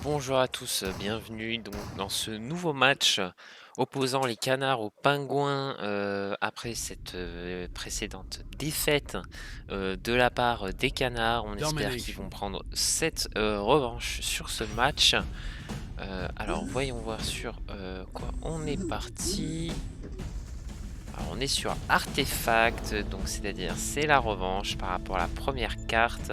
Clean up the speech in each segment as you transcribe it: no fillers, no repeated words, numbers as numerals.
Bonjour à tous, bienvenue donc dans ce nouveau match opposant les Canards aux Pingouins, après cette, précédente défaite, de la part des Canards. On espère qu'ils vont Domination. prendre cette, revanche sur ce match. Alors voyons voir sur, quoi on est parti. Alors on est sur Artefact, donc c'est-à-dire c'est la revanche par rapport à la première carte.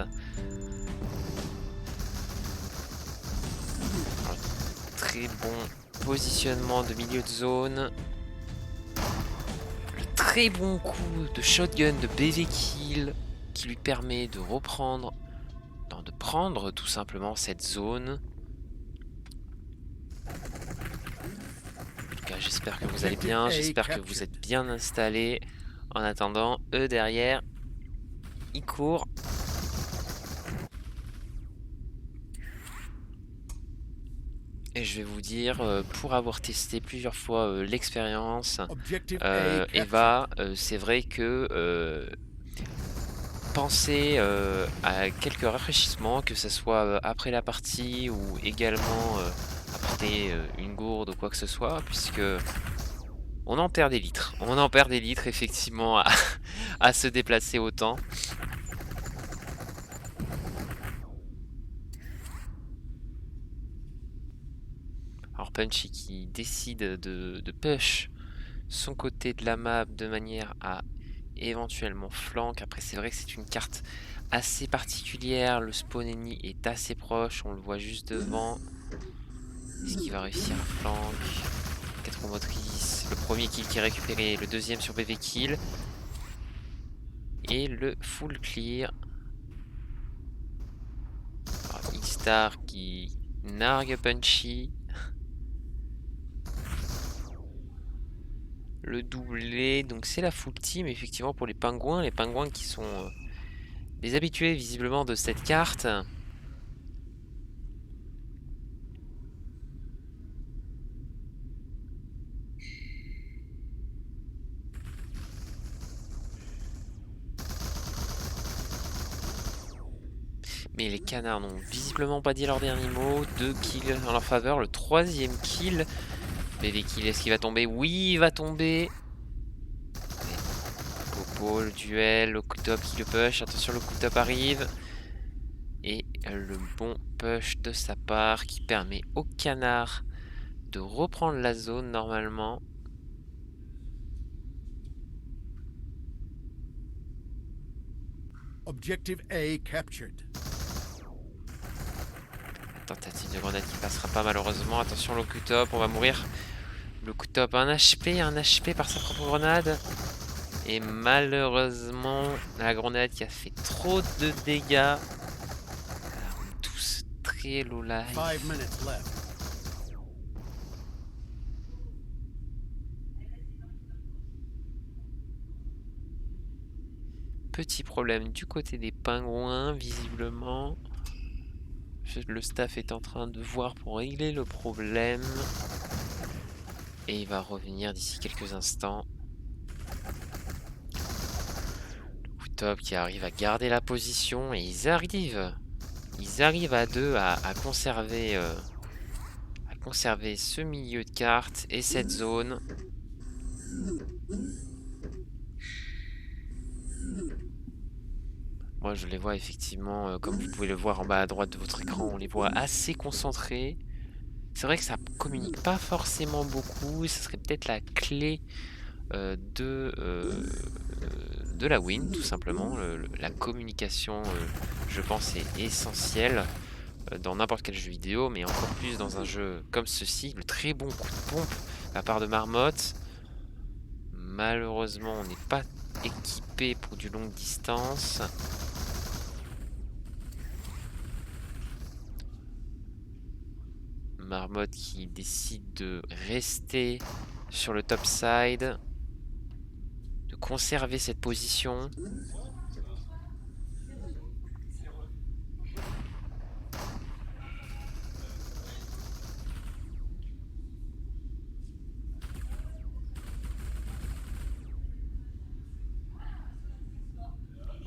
Alors très bon positionnement de milieu de zone. Très bon coup de shotgun de BV Kill qui lui permet de reprendre, non, de prendre tout simplement cette zone. En tout cas, j'espère que vous allez Objective bien, A j'espère que vous captured. êtes bien installés. En attendant, eux derrière, ils courent. Et je vais vous dire, pour avoir testé plusieurs fois l'expérience, Objective A captured. Eva, c'est vrai que penser à quelques rafraîchissements, que ce soit après la partie ou également apporter une gourde ou quoi que ce soit, puisque on en perd des litres. On en perd des litres effectivement à, à se déplacer autant. Alors Punchy qui décide de push son côté de la map de manière à éventuellement flank. Après c'est vrai que c'est une carte assez particulière, le spawn ennemi est assez proche, on le voit juste devant. Est-ce qu'il va réussir à flank? 4 roues motrices, le premier kill qui est récupéré, le deuxième sur BV kill. Et le full clear. X-Star qui nargue Punchy. Le doublé, donc c'est la full team effectivement pour les pingouins. Les pingouins qui sont des habitués visiblement de cette carte. Mais les canards n'ont visiblement pas dit leur dernier mot. 2 kills en leur faveur. Le troisième kill. BV kill, est-ce qu'il va tomber? Oui, il va tomber. Popo, le duel, le coup top qui le push. Attention, le coup top arrive. Et le bon push de sa part qui permet au canard de reprendre la zone normalement. Objective A captured. Tentative de grenade qui passera pas malheureusement. Attention, le coup top, on va mourir. Le coup top, un HP par sa propre grenade. Et malheureusement, la grenade qui a fait trop de dégâts. On est tous très low 5 life. minutes left. Petit problème du côté des pingouins, visiblement. Le staff est en train de voir pour régler le problème. Et il va revenir d'ici quelques instants. Le coup top qui arrive à garder la position. Et ils arrivent à deux à conserver ce milieu de carte et cette zone. Moi, je les vois effectivement, comme vous pouvez le voir en bas à droite de votre écran, on les voit assez concentrés. C'est vrai que ça communique pas forcément beaucoup, ce serait peut-être la clé de la win, tout simplement. La communication, je pense, est essentielle dans n'importe quel jeu vidéo, mais encore plus dans un jeu comme ceci. Le très bon coup de pompe de la part de Marmotte. Malheureusement, on n'est pas équipé pour du longue distance. Marmotte qui décide de rester sur le top side, de conserver cette position.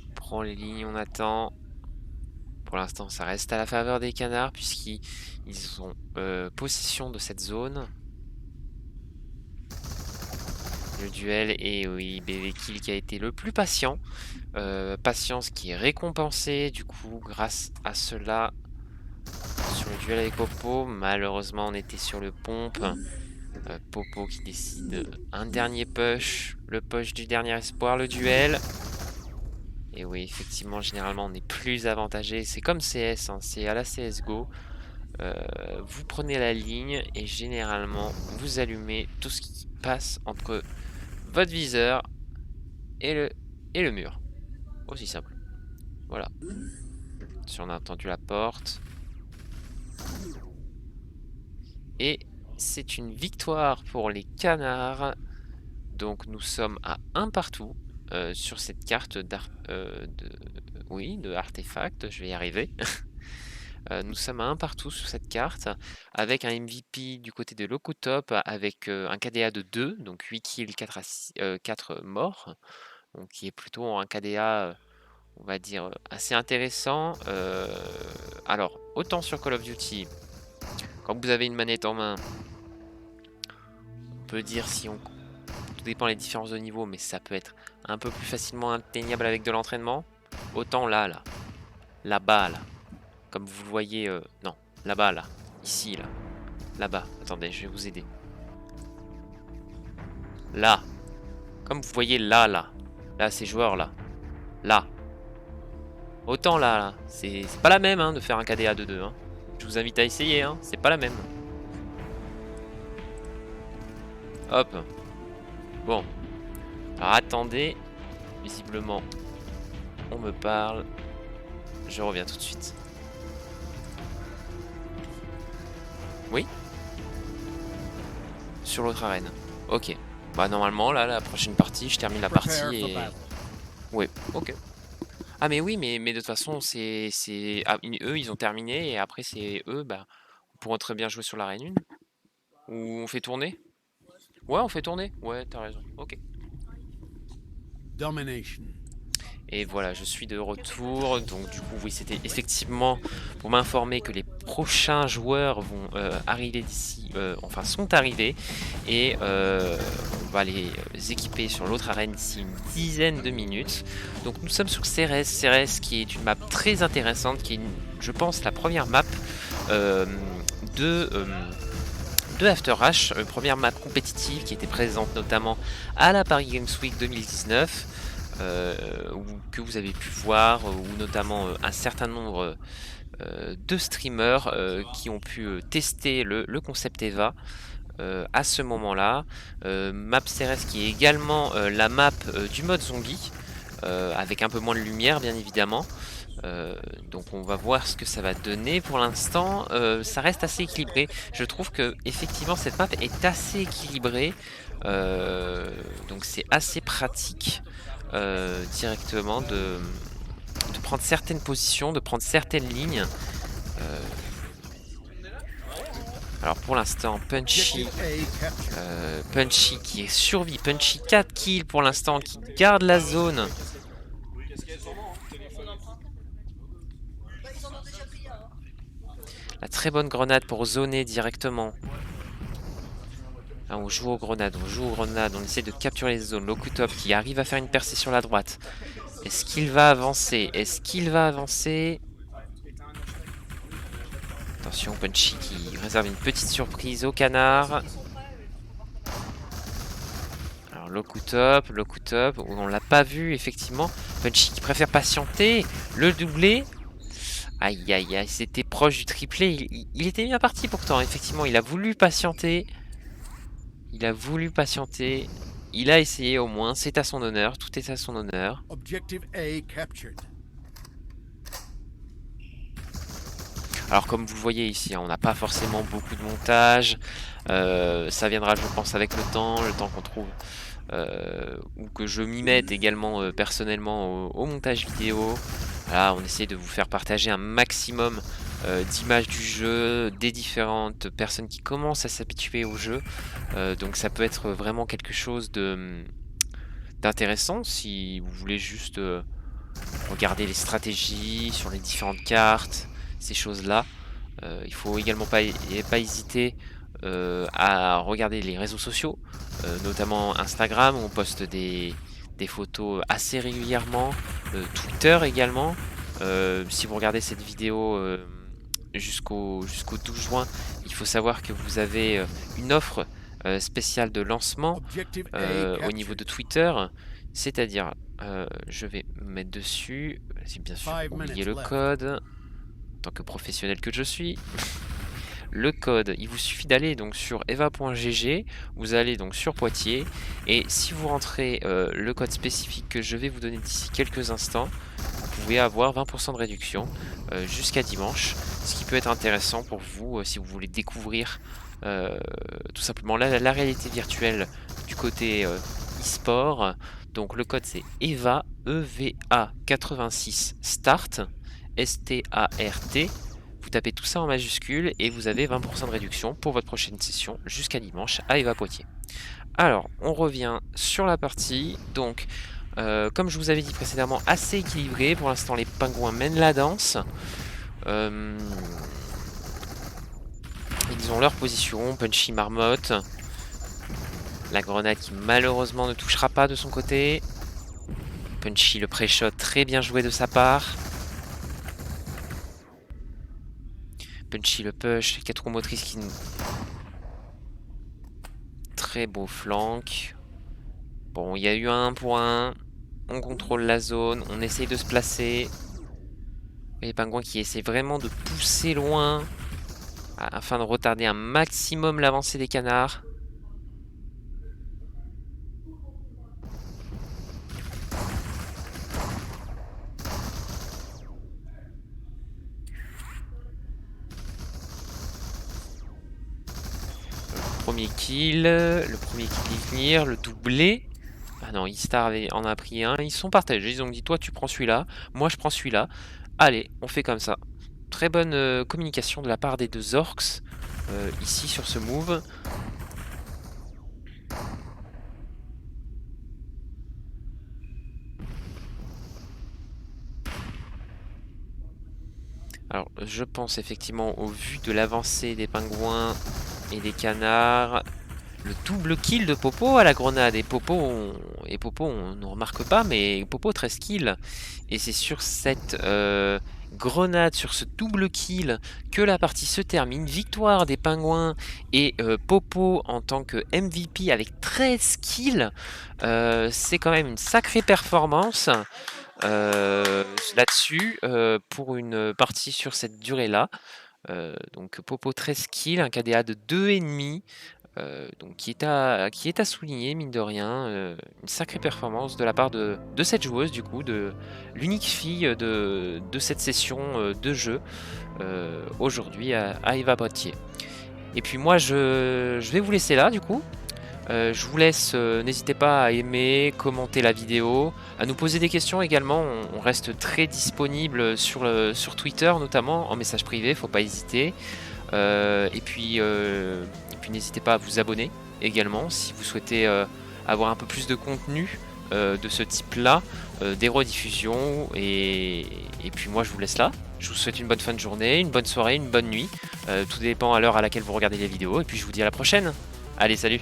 On prend les lignes, on attend. Pour l'instant, ça reste à la faveur des canards puisqu'ils ont possession de cette zone. Le duel et oui, BB-Kill qui a été le plus patient. Patience qui est récompensée du coup grâce à cela. Sur le duel avec Popo, malheureusement on était sur le pompe. Popo qui décide un dernier push. Le push du dernier espoir, le duel. Et oui, effectivement, généralement on est plus avantagé. C'est comme CS, hein, c'est à la CSGO. Vous prenez la ligne et généralement vous allumez tout ce qui passe entre votre viseur et le mur. Aussi simple. Voilà. Si on a entendu la porte. Et c'est une victoire pour les canards. Donc nous sommes à un partout sur cette carte de artefact. Je vais y arriver. Nous sommes à un partout sur cette carte avec un MVP du côté de Locutop avec un KDA de 2, donc 8 kills, 4 morts, donc qui est plutôt un KDA, on va dire, assez intéressant. Alors, autant sur Call of Duty, quand vous avez une manette en main, on peut dire si on... Tout dépend des différences de niveau, mais ça peut être un peu plus facilement atteignable avec de l'entraînement. Autant là-bas, là. Comme vous le voyez, non, là-bas, là, ici, là-bas. Attendez, je vais vous aider. Là, comme vous voyez là, ces joueurs là. Autant là, c'est pas la même hein, de faire un KDA de 2. Hein. Je vous invite à essayer, hein, c'est pas la même. Hop. Bon. Alors attendez, visiblement, on me parle. Je reviens tout de suite. Oui. Sur l'autre arène. Ok. Bah normalement là la prochaine partie je termine la partie et... Oui, ok. Ah mais oui mais de toute façon c'est... Ah, eux ils ont terminé et après c'est eux bah... On pourrait très bien jouer sur l'arène 1. Ou on fait tourner. Ouais on fait tourner. Ouais t'as raison. Ok. Domination. Et voilà, je suis de retour. Donc du coup, oui, c'était effectivement pour m'informer que les prochains joueurs vont arriver d'ici, enfin sont arrivés. Et on va les équiper sur l'autre arène d'ici une dizaine de minutes. Donc nous sommes sur Ceres. Ceres qui est une map très intéressante, qui est, je pense, la première map de After Rush, première map compétitive qui était présente notamment à la Paris Games Week 2019. Que vous avez pu voir, ou notamment un certain nombre de streamers qui ont pu tester le concept EVA à ce moment-là. Map Ceres qui est également la map du mode zombie, avec un peu moins de lumière bien évidemment. Donc on va voir ce que ça va donner. Pour l'instant ça reste assez équilibré. Je trouve que effectivement cette map est assez équilibrée, donc c'est assez pratique directement de prendre certaines positions, de prendre certaines lignes. Alors pour l'instant Punchy qui est survie, Punchy 4 kills pour l'instant, qui garde la zone. La très bonne grenade pour zoner directement. Ah, on joue aux grenades, on essaie de capturer les zones. Locutop qui arrive à faire une percée sur la droite. Est-ce qu'il va avancer? Attention, Punchy qui réserve une petite surprise au canard. Alors Locutop, on l'a pas vu effectivement. Punchy qui préfère patienter, le doubler. Aïe aïe aïe, c'était proche du triplé. Il était bien parti pourtant, effectivement, il a voulu patienter. Il a essayé au moins, c'est à son honneur, tout est à son honneur. Objective A captured. Alors comme vous le voyez ici, on n'a pas forcément beaucoup de montage. Ça viendra je pense avec le temps qu'on trouve. Ou que je m'y mette également personnellement au montage vidéo. Voilà, on essaie de vous faire partager un maximum d'images du jeu, des différentes personnes qui commencent à s'habituer au jeu. Donc ça peut être vraiment quelque chose d'intéressant si vous voulez juste regarder les stratégies sur les différentes cartes, ces choses-là. Il faut également pas hésiter à regarder les réseaux sociaux, notamment Instagram où on poste des photos assez régulièrement, Twitter également. Si vous regardez cette vidéo jusqu'au 12 juin, il faut savoir que vous avez une offre spéciale de lancement Objective A au niveau de captured. Twitter, c'est-à-dire, je vais me mettre dessus, j'ai bien sûr 5 oublié minutes le left. code, en tant que professionnel que je suis. Le code, il vous suffit d'aller donc sur eva.gg, vous allez donc sur Poitiers, et si vous rentrez le code spécifique que je vais vous donner d'ici quelques instants, vous pouvez avoir 20% de réduction jusqu'à dimanche, ce qui peut être intéressant pour vous si vous voulez découvrir tout simplement la réalité virtuelle du côté e-sport. Donc le code c'est EVA, EVA 86 START, S-T-A-R-T. Vous tapez tout ça en majuscule et vous avez 20% de réduction pour votre prochaine session jusqu'à dimanche à Eva Poitiers. Alors, on revient sur la partie. Donc, comme je vous avais dit précédemment, assez équilibré. Pour l'instant, les pingouins mènent la danse. Ils ont leur position. Punchy Marmotte. La grenade qui malheureusement ne touchera pas de son côté. Punchy le pré-shot très bien joué de sa part. Punchy le push, 4 roues motrices qui... Très beau flank. Bon, il y a eu un 1 pour 1. On contrôle la zone, on essaye de se placer. Les pingouins qui essaient vraiment de pousser loin afin de retarder un maximum l'avancée des canards. Le premier kill est venir, le doublé. Ah non, Istar en a pris un. Ils sont partagés, ils ont dit toi tu prends celui-là, moi je prends celui-là. Allez, on fait comme ça. Très bonne communication de la part des deux orcs ici sur ce move. Alors, je pense effectivement, au vu de l'avancée des pingouins et des canards, le double kill de Popo à la grenade. Et Popo, on ne remarque pas, mais Popo 13 kills. Et c'est sur cette grenade, sur ce double kill, que la partie se termine. Victoire des pingouins et Popo en tant que MVP avec 13 kills. C'est quand même une sacrée performance. Là-dessus, pour une partie sur cette durée-là. Donc Popo 13 kills, un KDA de 2,5, donc qui est à souligner, mine de rien. Une sacrée performance de la part de cette joueuse, du coup, de l'unique fille de cette session de jeu aujourd'hui à Eva Poitiers. Et puis moi, je vais vous laisser là, du coup. Je vous laisse, n'hésitez pas à aimer, commenter la vidéo, à nous poser des questions également. On reste très disponible sur Twitter notamment, en message privé, faut pas hésiter. Et puis n'hésitez pas à vous abonner également si vous souhaitez avoir un peu plus de contenu de ce type-là, des rediffusions. Et puis moi je vous laisse là. Je vous souhaite une bonne fin de journée, une bonne soirée, une bonne nuit. Tout dépend à l'heure à laquelle vous regardez les vidéos. Et puis je vous dis à la prochaine. Allez, salut!